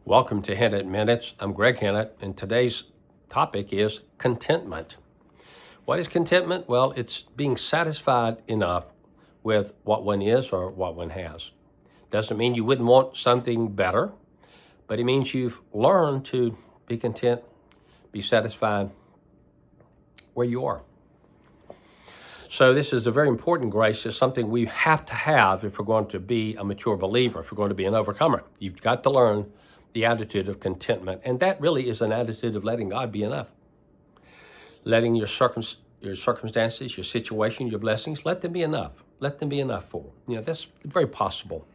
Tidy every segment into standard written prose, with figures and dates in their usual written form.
Welcome to Hennett Minutes. I'm Greg Hennett, and today's topic is contentment. What is contentment? Well, it's being satisfied enough with what one is or what one has. Doesn't mean you wouldn't want something better, but it means you've learned to be content, be satisfied where you are. So this is a very important grace. It's something we have to have if we're going to be a mature believer, if we're going to be an overcomer. You've got to learn the attitude of contentment. And that really is an attitude of letting God be enough. Letting your circumstances, your situation, your blessings, let them be enough. Let them be enough for. That's very possible.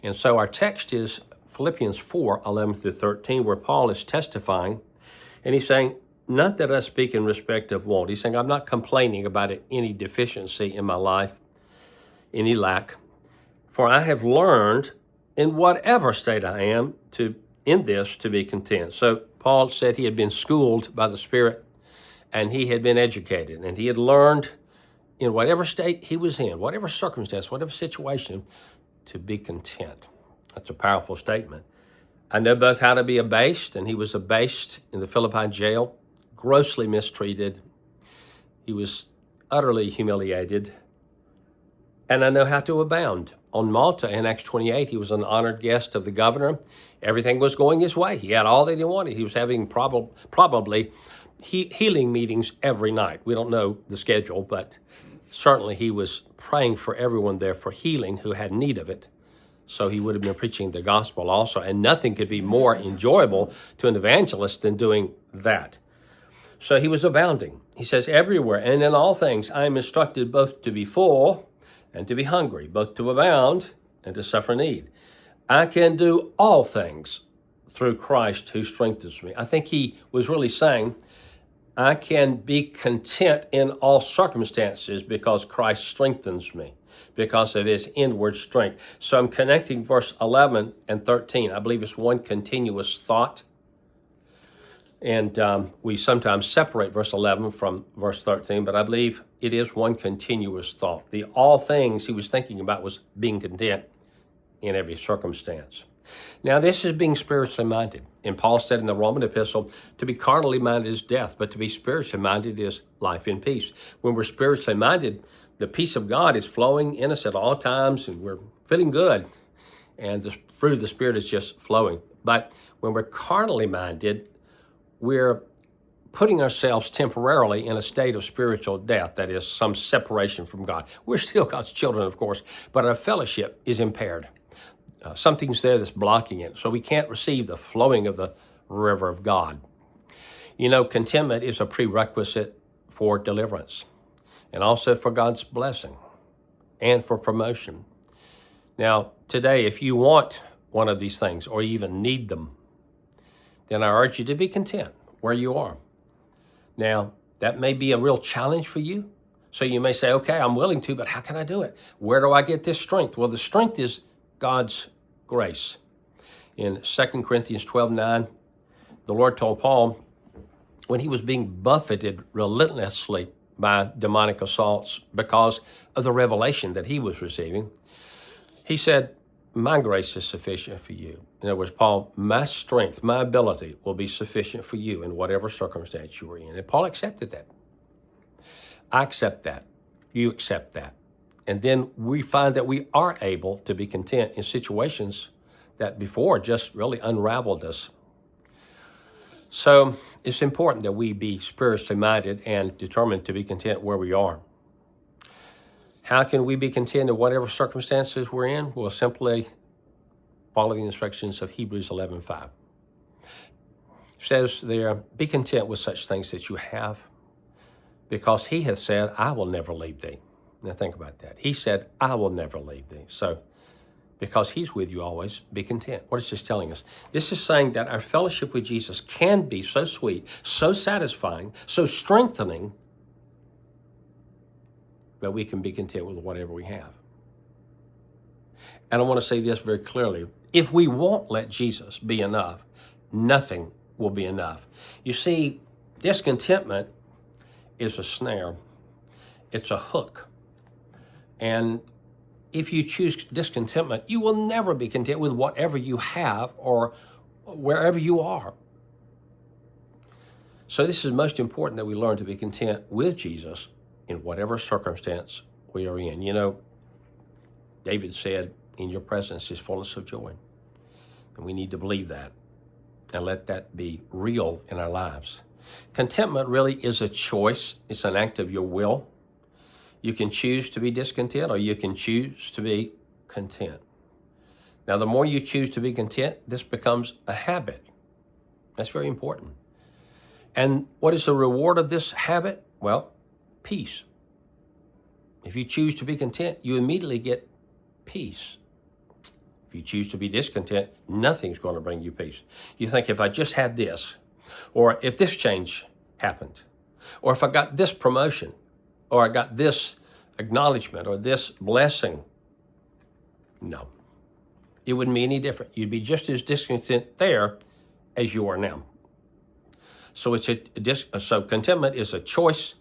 And so our text is Philippians 4:11-13, where Paul is testifying. And he's saying, not that I speak in respect of want. He's saying, I'm not complaining about any deficiency in my life, any lack. For I have learned in whatever state I am to be content. So Paul said he had been schooled by the Spirit and he had been educated and he had learned in whatever state he was in, whatever circumstance, whatever situation, to be content. That's a powerful statement. I know both how to be abased, and he was abased in the Philippi jail, grossly mistreated. He was utterly humiliated. And I know how to abound. On Malta in Acts 28, he was an honored guest of the governor. Everything was going his way. He had all that he wanted. He was having probably healing meetings every night. We don't know the schedule, but certainly he was praying for everyone there for healing who had need of it. So he would have been preaching the gospel also. And nothing could be more enjoyable to an evangelist than doing that. So he was abounding. He says, everywhere and in all things, I am instructed both to be full and to be hungry, both to abound and to suffer need. I can do all things through Christ who strengthens me. I think he was really saying, I can be content in all circumstances because Christ strengthens me, because of his inward strength. So I'm connecting verse 11 and 13. I believe it's one continuous thought. And we sometimes separate verse 11 from verse 13, but I believe it is one continuous thought. The all things he was thinking about was being content in every circumstance. Now, this is being spiritually minded. And Paul said in the Roman epistle, to be carnally minded is death, but to be spiritually minded is life and peace. When we're spiritually minded, the peace of God is flowing in us at all times, and we're feeling good. And the fruit of the Spirit is just flowing. But when we're carnally minded, we're putting ourselves temporarily in a state of spiritual death, that is, some separation from God. We're still God's children, of course, but our fellowship is impaired. Something's there that's blocking it, so we can't receive the flowing of the river of God. Contentment is a prerequisite for deliverance, and also for God's blessing, and for promotion. Now, today, if you want one of these things, or even need them, then I urge you to be content where you are. Now, that may be a real challenge for you. So you may say, okay, I'm willing to, but how can I do it? Where do I get this strength? Well, the strength is God's grace. In 2 Corinthians 12:9, the Lord told Paul, when he was being buffeted relentlessly by demonic assaults because of the revelation that he was receiving, he said, my grace is sufficient for you. In other words, Paul, my strength, my ability will be sufficient for you in whatever circumstance you are in. And Paul accepted that. I accept that. You accept that. And then we find that we are able to be content in situations that before just really unraveled us. So it's important that we be spiritually minded and determined to be content where we are. How can we be content in whatever circumstances we're in? Well, simply follow the instructions of Hebrews 11:5. It says there, be content with such things that you have, because he hath said, I will never leave thee. Now think about that. He said, I will never leave thee. So because he's with you always, be content. What is this telling us? This is saying that our fellowship with Jesus can be so sweet, so satisfying, so strengthening, that we can be content with whatever we have. And I want to say this very clearly. If we won't let Jesus be enough, nothing will be enough. You see, discontentment is a snare. It's a hook. And if you choose discontentment, you will never be content with whatever you have or wherever you are. So this is most important, that we learn to be content with Jesus in whatever circumstance we are in. You know, David said, in your presence is fullness of joy. And we need to believe that and let that be real in our lives. Contentment really is a choice. It's an act of your will. You can choose to be discontent, or you can choose to be content. Now, the more you choose to be content, this becomes a habit. That's very important. And what is the reward of this habit? Well, peace. If you choose to be content, you immediately get peace. If you choose to be discontent, nothing's going to bring you peace. You think, if I just had this, or if this change happened, or if I got this promotion, or I got this acknowledgement, or this blessing. No, it wouldn't be any different. You'd be just as discontent there as you are now. So so contentment is a choice.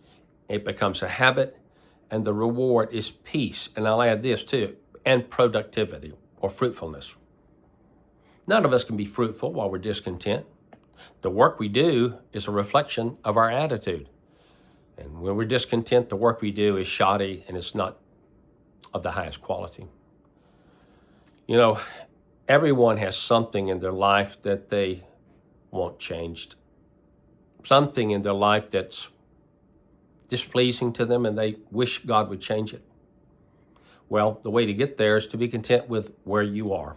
It becomes a habit, and the reward is peace. And I'll add this too, and productivity or fruitfulness. None of us can be fruitful while we're discontent. The work we do is a reflection of our attitude. And when we're discontent, the work we do is shoddy and it's not of the highest quality. You know, everyone has something in their life that they want changed. Something in their life that's displeasing to them and they wish God would change it. Well, the way to get there is to be content with where you are,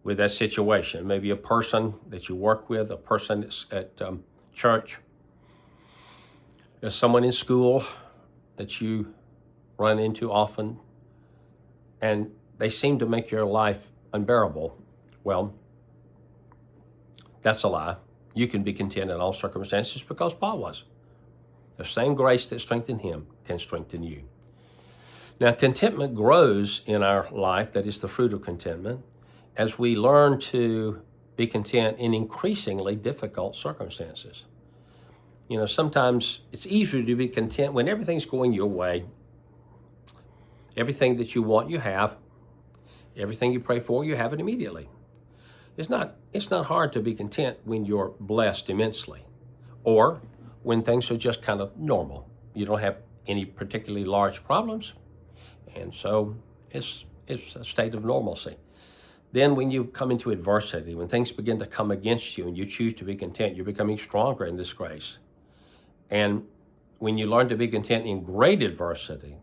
with that situation. Maybe a person that you work with, a person that's at church, there's someone in school that you run into often, and they seem to make your life unbearable. Well, that's a lie. You can be content in all circumstances because Paul was. The same grace that strengthened him can strengthen you. Now, contentment grows in our life, that is the fruit of contentment, as we learn to be content in increasingly difficult circumstances. You know, sometimes it's easier to be content when everything's going your way. Everything that you want, you have. Everything you pray for, you have it immediately. It's not hard to be content when you're blessed immensely, or when things are just kind of normal. You don't have any particularly large problems, and so it's a state of normalcy. Then when you come into adversity, when things begin to come against you and you choose to be content, you're becoming stronger in this grace. And when you learn to be content in great adversity,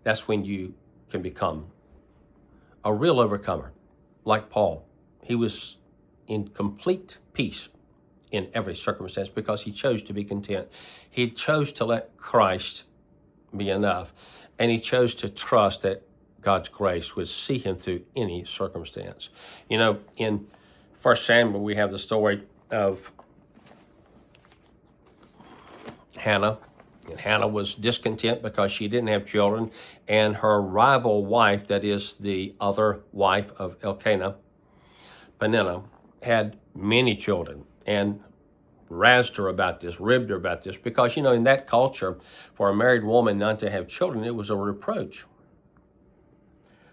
that's when you can become a real overcomer. Like Paul, he was in complete peace in every circumstance because he chose to be content. He chose to let Christ be enough, and he chose to trust that God's grace would see him through any circumstance. You know, in 1 Samuel, we have the story of Hannah. And Hannah was discontent because she didn't have children, and her rival wife, that is the other wife of Elkanah, Peninnah, had many children, and razzed her about this, ribbed her about this, because, you know, in that culture, for a married woman not to have children, it was a reproach.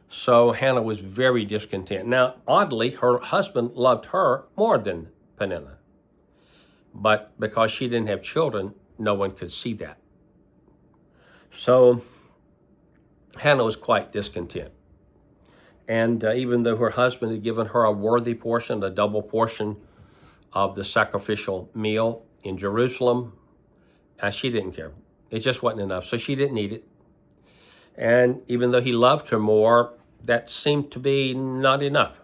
So Hannah was very discontent. Now, oddly, her husband loved her more than Peninnah, but because she didn't have children, no one could see that. So Hannah was quite discontent. And even though her husband had given her a worthy portion, a double portion of the sacrificial meal in Jerusalem, she didn't care. It just wasn't enough, so she didn't eat it. And even though he loved her more, that seemed to be not enough.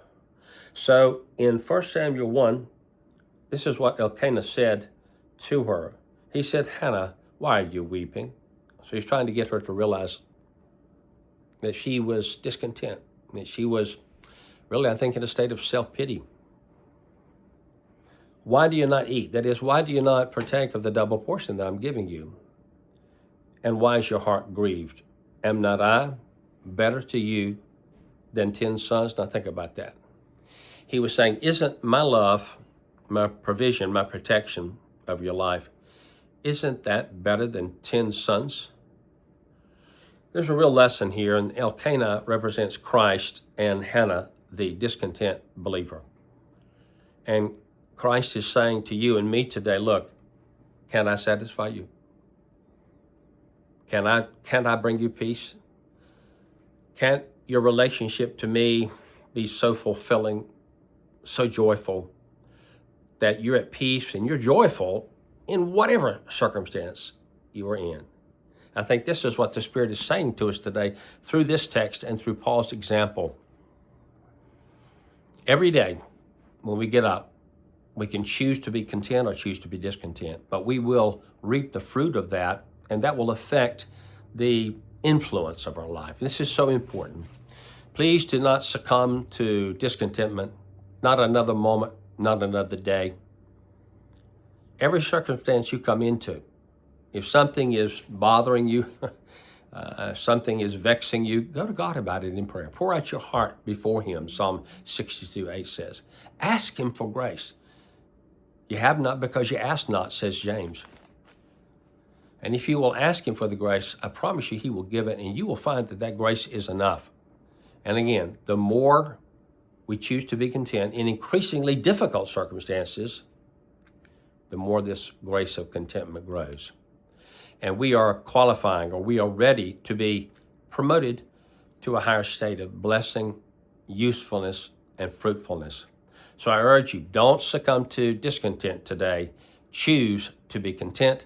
So in 1 Samuel 1, this is what Elkanah said to her. He said, "Hannah, why are you weeping?" So he's trying to get her to realize that she was discontent, that she was really, I think, in a state of self-pity. Why do you not eat? That is, why do you not partake of the double portion that I'm giving you? And why is your heart grieved? Am not I better to you than 10 sons? Now think about that. He was saying, isn't my love, my provision, my protection of your life, isn't that better than 10 sons? There's a real lesson here, and Elkanah represents Christ and Hannah the discontent believer. And Christ is saying to you and me today, look, can I satisfy you? Can I bring you peace? Can't your relationship to me be so fulfilling, so joyful, that you're at peace and you're joyful in whatever circumstance you are in? I think this is what the Spirit is saying to us today through this text and through Paul's example. Every day when we get up, we can choose to be content or choose to be discontent, but we will reap the fruit of that, and that will affect the influence of our life. This is so important. Please do not succumb to discontentment, not another moment, not another day. Every circumstance you come into, if something is bothering you, something is vexing you, go to God about it in prayer. Pour out your heart before Him, Psalm 62:8 says. Ask Him for grace. You have not because you ask not, says James. And if you will ask Him for the grace, I promise you He will give it, and you will find that that grace is enough. And again, the more we choose to be content in increasingly difficult circumstances, the more this grace of contentment grows. And we are qualifying, or we are ready to be promoted to a higher state of blessing, usefulness, and fruitfulness. So I urge you, don't succumb to discontent today. Choose to be content.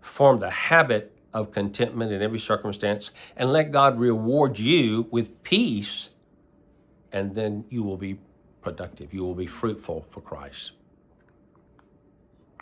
Form the habit of contentment in every circumstance, and let God reward you with peace, and then you will be productive. You will be fruitful for Christ.